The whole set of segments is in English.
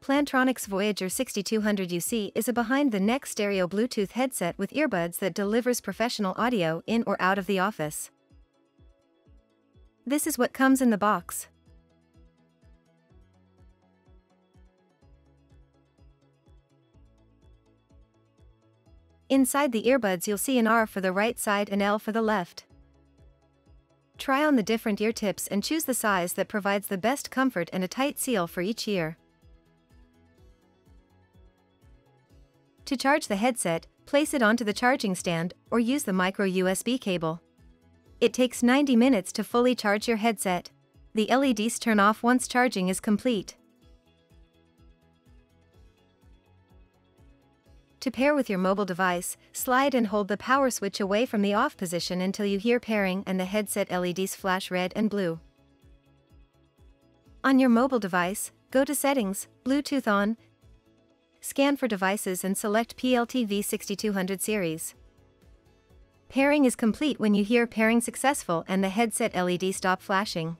Plantronics Voyager 6200 UC is a behind-the-neck stereo Bluetooth headset with earbuds that delivers professional audio in or out of the office. This is what comes in the box. Inside the earbuds you'll see an R for the right side and L for the left. Try on the different ear tips and choose the size that provides the best comfort and a tight seal for each ear. To charge the headset, place it onto the charging stand or use the micro USB cable. It takes 90 minutes to fully charge your headset. The LEDs turn off once charging is complete. To pair with your mobile device, slide and hold the power switch away from the off position until you hear pairing and the headset LEDs flash red and blue. On your mobile device, go to Settings, Bluetooth on, scan for devices and select PLTV 6200 series. Pairing is complete when you hear pairing successful and the headset LED stop flashing.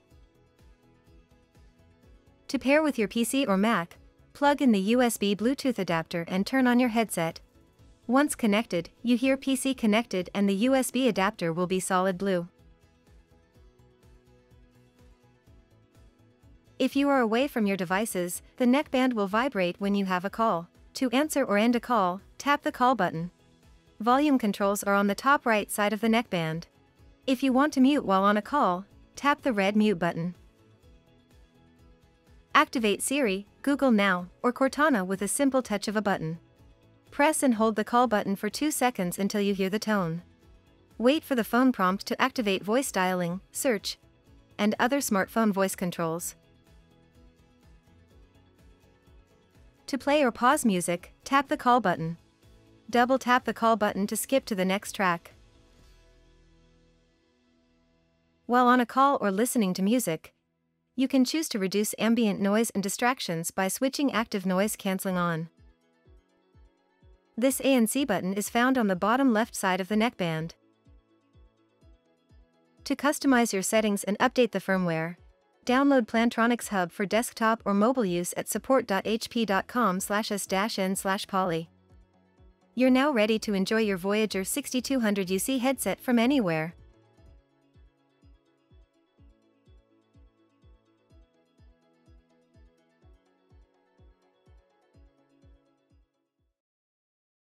To pair with your PC or Mac, plug in the USB Bluetooth adapter and turn on your headset. Once connected, you hear PC connected and the USB adapter will be solid blue. If you are away from your devices, the neckband will vibrate when you have a call. To answer or end a call, tap the call button. Volume controls are on the top right side of the neckband. If you want to mute while on a call, tap the red mute button. Activate Siri, Google Now, or Cortana with a simple touch of a button. Press and hold the call button for 2 seconds until you hear the tone. Wait for the phone prompt to activate voice dialing, search, and other smartphone voice controls. To play or pause music, tap the call button. Double tap the call button to skip to the next track. While on a call or listening to music, you can choose to reduce ambient noise and distractions by switching active noise cancelling on. This ANC button is found on the bottom left side of the neckband. To customize your settings and update the firmware, download Plantronics Hub for desktop or mobile use at support.hp.com/s-n/poly. You're now ready to enjoy your Voyager 6200 UC headset from anywhere.